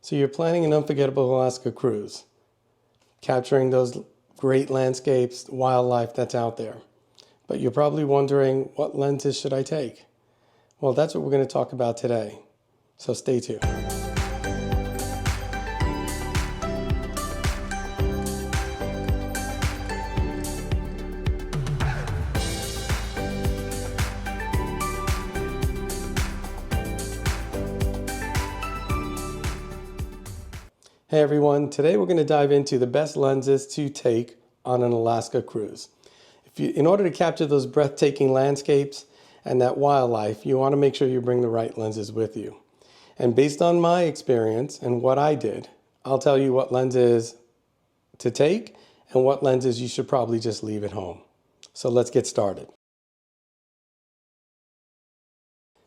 So you're planning an unforgettable Alaska cruise, capturing those great landscapes, wildlife that's out there. But you're probably wondering, what lenses should I take? Well, that's what we're going to talk about today. So stay tuned. Hey everyone, today we're going to dive into the best lenses to take on an Alaska cruise. In order to capture those breathtaking landscapes and that wildlife, you want to make sure you bring the right lenses with you. And based on my experience and what I did, I'll tell you what lenses to take and what lenses you should probably just leave at home. So let's get started.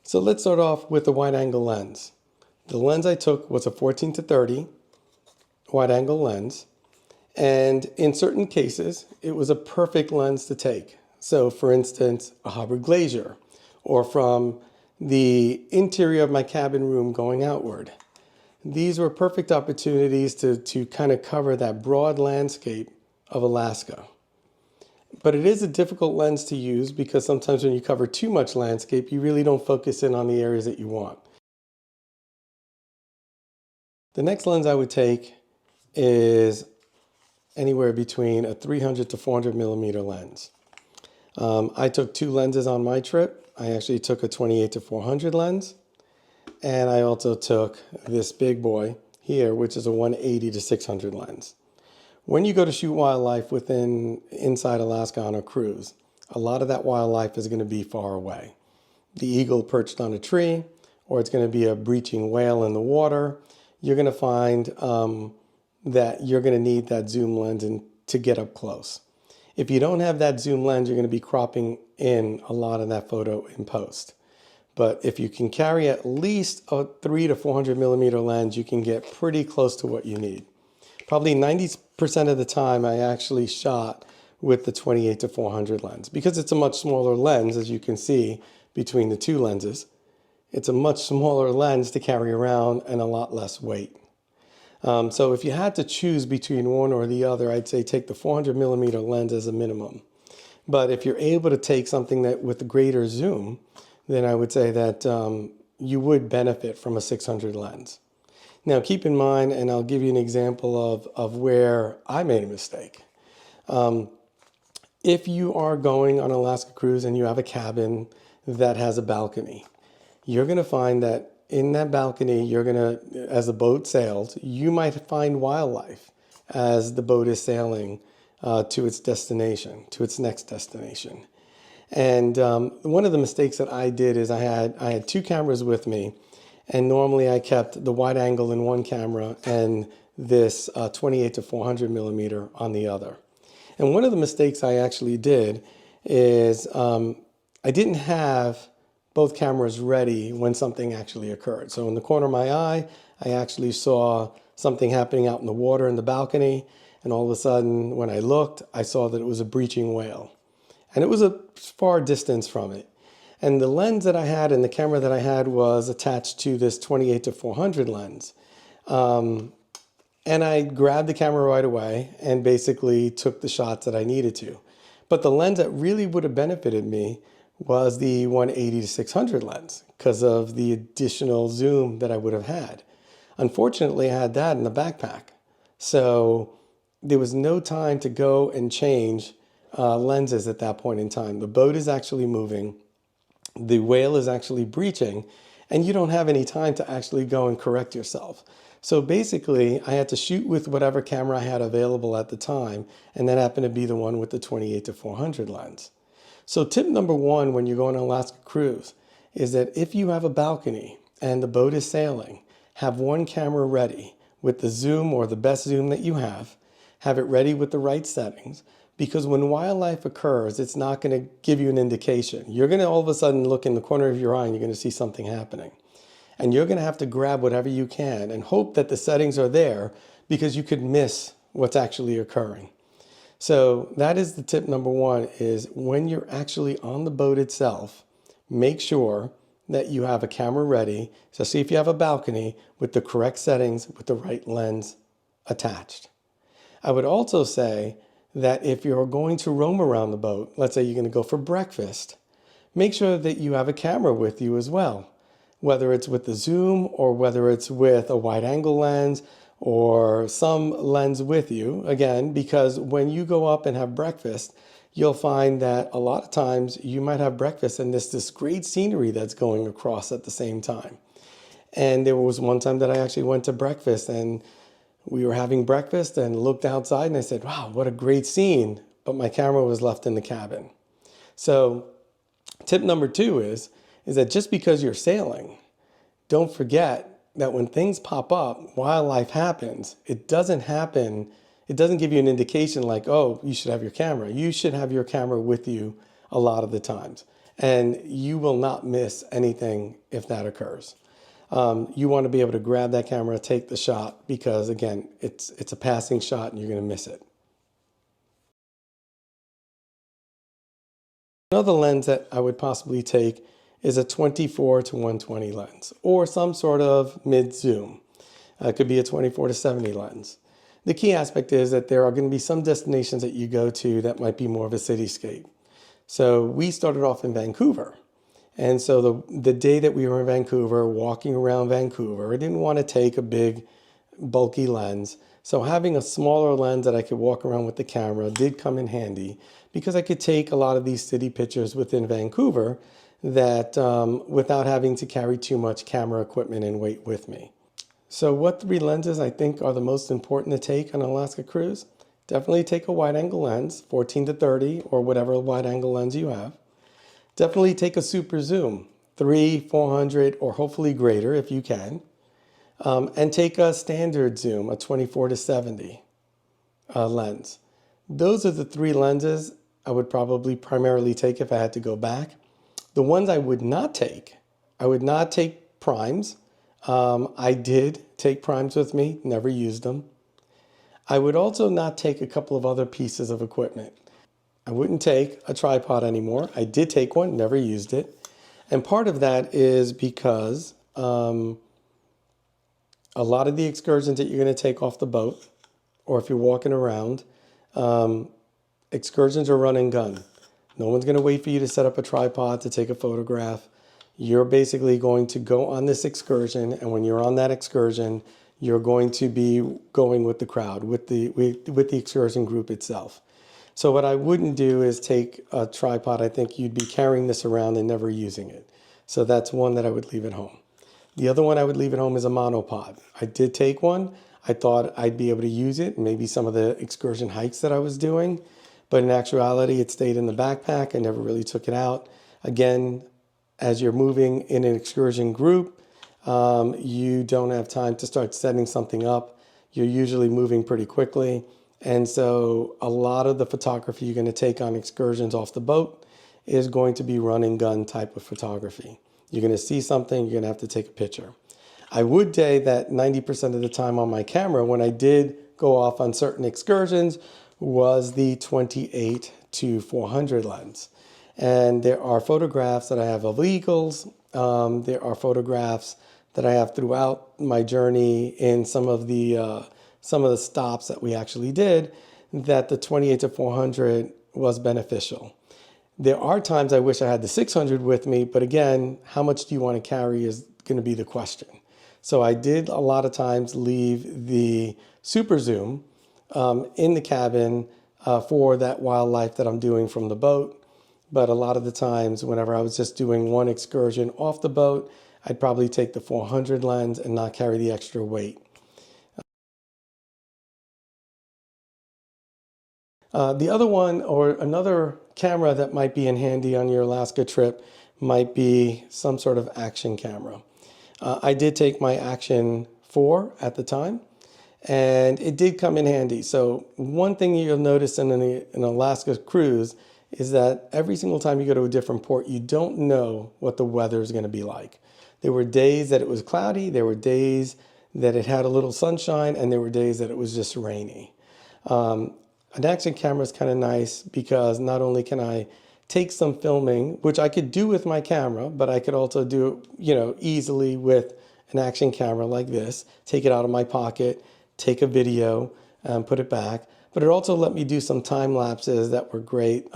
So let's start off with the wide angle lens. The lens I took was a 14-30 wide angle lens, and in certain cases it was a perfect lens to take. So for instance, a Hubbard Glacier, or from the interior of my cabin room going outward. These were perfect opportunities to kind of cover that broad landscape of Alaska. But it is a difficult lens to use because sometimes when you cover too much landscape, you really don't focus in on the areas that you want. The next lens I would take is anywhere between a 300 to 400 millimeter lens. I took two lenses on my trip. I actually took a 28 to 400 lens, and I also took this big boy here, which is a 180 to 600 lens. When you go to shoot wildlife inside Alaska on a cruise, a lot of that wildlife is going to be far away. The eagle perched on a tree, or it's going to be a breaching whale in the water. You're going to find that you're going to need that zoom lens to get up close. If you don't have that zoom lens, you're going to be cropping in a lot of that photo in post. But if you can carry at least a 300 to 400 millimeter lens, you can get pretty close to what you need. Probably 90% of the time I actually shot with the 28 to 400 lens because it's a much smaller lens, as you can see between the two lenses. It's a much smaller lens to carry around and a lot less weight. So if you had to choose between one or the other, I'd say take the 400 millimeter lens as a minimum. But if you're able to take something that with a greater zoom, then I would say that you would benefit from a 600 lens. Now keep in mind, and I'll give you an example of where I made a mistake. If you are going on an Alaska cruise and you have a cabin that has a balcony, you're going to find that in that balcony, you're going to, as the boat sails, you might find wildlife as the boat is sailing to its destination, to its next destination. And one of the mistakes that I did is I had two cameras with me, and normally I kept the wide angle in one camera and this 28 to 400 millimeter on the other. And one of the mistakes I actually did is I didn't have both cameras ready when something actually occurred. So in the corner of my eye, I actually saw something happening out in the water in the balcony. And all of a sudden, when I looked, I saw that it was a breaching whale. And it was a far distance from it. And the lens that I had and the camera that I had was attached to this 28 to 400 lens. And I grabbed the camera right away and basically took the shots that I needed to. But the lens that really would have benefited me was the 180 to 600 lens because of the additional zoom that I would have had. Unfortunately, I had that in the backpack. So there was no time to go and change lenses at that point in time. The boat is actually moving. The whale is actually breaching, and you don't have any time to actually go and correct yourself. So basically, I had to shoot with whatever camera I had available at the time, and that happened to be the one with the 28 to 400 lens. So tip number one when you go on an Alaska cruise is that if you have a balcony and the boat is sailing, have one camera ready with the zoom or the best zoom that you have it ready with the right settings, because when wildlife occurs, it's not going to give you an indication. You're going to all of a sudden look in the corner of your eye and you're going to see something happening. And you're going to have to grab whatever you can and hope that the settings are there because you could miss what's actually occurring. So that is the tip number one, is when you're actually on the boat itself, make sure that you have a camera ready, especially if you have a balcony, with the correct settings with the right lens attached. I would also say that if you're going to roam around the boat, let's say you're going to go for breakfast, make sure that you have a camera with you as well, whether it's with the zoom or whether it's with a wide angle lens or some lens with you, again, because when you go up and have breakfast, you'll find that a lot of times you might have breakfast and there's this great scenery that's going across at the same time. And there was one time that I actually went to breakfast and we were having breakfast and looked outside and I said, wow, what a great scene. But my camera was left in the cabin. So tip number 2 is that just because you're sailing, don't forget that when things pop up, wildlife happens. It doesn't give you an indication like, oh, you should have your camera. You should have your camera with you a lot of the times. And you will not miss anything if that occurs. You want to be able to grab that camera, take the shot, because again, it's a passing shot and you're going to miss it. Another lens that I would possibly take is a 24 to 120 lens or some sort of mid zoom. It could be a 24 to 70 lens. The key aspect is that there are going to be some destinations that you go to that might be more of a cityscape. So we started off in Vancouver. And so the day that we were in Vancouver, walking around Vancouver, I didn't want to take a big, bulky lens. So having a smaller lens that I could walk around with the camera did come in handy because I could take a lot of these city pictures within Vancouver that without having to carry too much camera equipment and weight with me. So what 3 lenses I think are the most important to take on an Alaska cruise? Definitely take a wide angle lens, 14 to 30 or whatever wide angle lens you have. Definitely take a super zoom, 300, 400, or hopefully greater if you can. And take a standard zoom, a 24 to 70 lens. Those are the 3 lenses I would probably primarily take if I had to go back. The ones I would not take primes. I did take primes with me, never used them. I would also not take a couple of other pieces of equipment. I wouldn't take a tripod anymore. I did take one, never used it. And part of that is because a lot of the excursions that you're going to take off the boat, or if you're walking around, excursions are run and gun. No one's going to wait for you to set up a tripod to take a photograph. You're basically going to go on this excursion, and when you're on that excursion, you're going to be going with the crowd, with the excursion group itself. So what I wouldn't do is take a tripod. I think you'd be carrying this around and never using it. So that's one that I would leave at home. The other one I would leave at home is a monopod. I did take one. I thought I'd be able to use it, maybe some of the excursion hikes that I was doing. But in actuality, it stayed in the backpack. I never really took it out. Again, as you're moving in an excursion group, you don't have time to start setting something up. You're usually moving pretty quickly. And so a lot of the photography you're going to take on excursions off the boat is going to be run and gun type of photography. You're going to see something, you're going to have to take a picture. I would say that 90% of the time on my camera, when I did go off on certain excursions, was the 28 to 400 lens. And there are photographs that I have of eagles. There are photographs that I have throughout my journey in some of the stops that we actually did that the 28 to 400 was beneficial. There are times I wish I had the 600 with me, but again, how much do you want to carry is going to be the question. So I did a lot of times leave the super zoom in the cabin for that wildlife that I'm doing from the boat. But a lot of the times, whenever I was just doing one excursion off the boat, I'd probably take the 400 lens and not carry the extra weight. The other one, or another camera that might be in handy on your Alaska trip, might be some sort of action camera. I did take my Action 4 at the time, and it did come in handy. So one thing you'll notice in an Alaska cruise is that every single time you go to a different port, you don't know what the weather is going to be like. There were days that it was cloudy, there were days that it had a little sunshine, and there were days that it was just rainy. An action camera is kind of nice because not only can I take some filming, which I could do with my camera, but I could also do, easily with an action camera like this, take it out of my pocket, take a video, put it back. But it also let me do some time lapses that were great,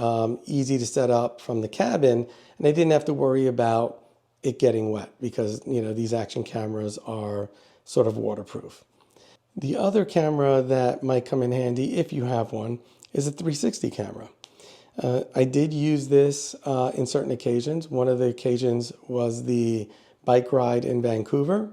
easy to set up from the cabin, and I didn't have to worry about it getting wet because, these action cameras are sort of waterproof. The other camera that might come in handy, if you have one, is a 360 camera. I did use this in certain occasions. One of the occasions was the bike ride in Vancouver,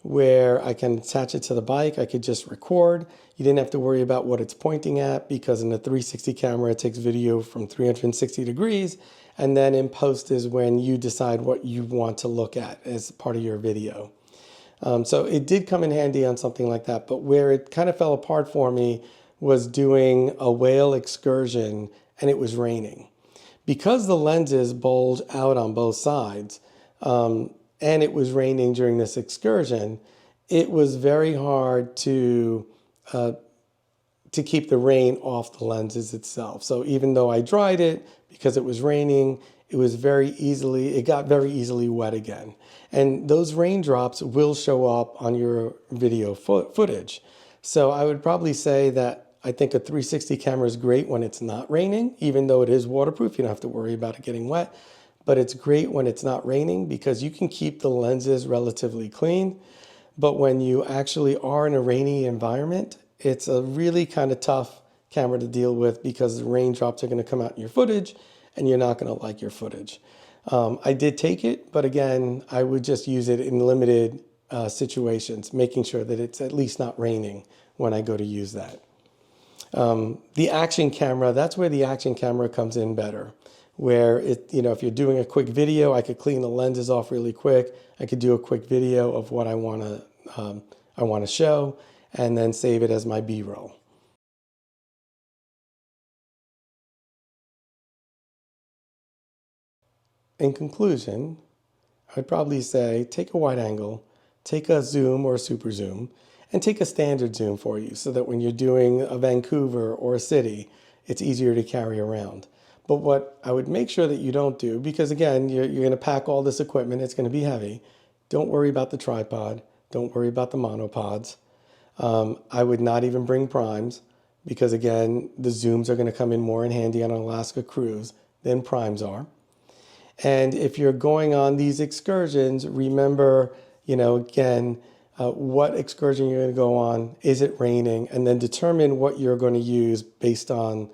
where I can attach it to the bike. I could just record. You didn't have to worry about what it's pointing at because in the 360 camera, it takes video from 360 degrees. And then in post is when you decide what you want to look at as part of your video. So it did come in handy on something like that. But where it kind of fell apart for me was doing a whale excursion and it was raining. Because the lenses bulge out on both sides, and it was raining during this excursion, it was very hard to keep the rain off the lenses itself. So even though I dried it, because it was raining, it got very easily wet again. And those raindrops will show up on your video footage. So I would probably say that I think a 360 camera is great when it's not raining, even though it is waterproof. You don't have to worry about it getting wet. But it's great when it's not raining because you can keep the lenses relatively clean. But when you actually are in a rainy environment, it's a really kind of tough camera to deal with because the raindrops are going to come out in your footage and you're not going to like your footage. I did take it, but again, I would just use it in limited situations, making sure that it's at least not raining when I go to use that. The action camera, that's where the action camera comes in better. Where if you're doing a quick video, I could clean the lenses off really quick. I could do a quick video of what I want to show, and then save it as my B-roll. In conclusion, I'd probably say take a wide angle, take a zoom or a super zoom, and take a standard zoom for you so that when you're doing a Vancouver or a city, it's easier to carry around. But what I would make sure that you don't do, because again, you're going to pack all this equipment, it's going to be heavy. Don't worry about the tripod. Don't worry about the monopods. I would not even bring primes because again, the zooms are going to come in more in handy on an Alaska cruise than primes are. And if you're going on these excursions, remember, again, what excursion you're going to go on, is it raining, and then determine what you're going to use based on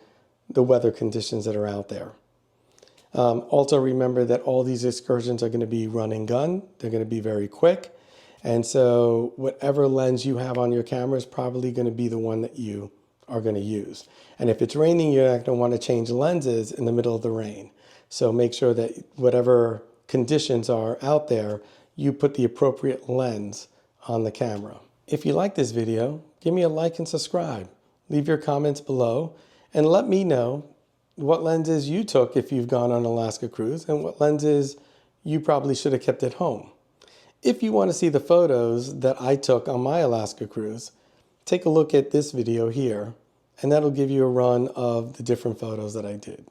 the weather conditions that are out there. Also remember that all these excursions are going to be run and gun. They're going to be very quick. And so whatever lens you have on your camera is probably going to be the one that you are going to use. And if it's raining, you're not going to want to change lenses in the middle of the rain. So make sure that whatever conditions are out there, you put the appropriate lens on the camera. If you like this video, give me a like and subscribe. Leave your comments below and let me know what lenses you took if you've gone on an Alaska cruise and what lenses you probably should have kept at home. If you want to see the photos that I took on my Alaska cruise, take a look at this video here, and that'll give you a run of the different photos that I did.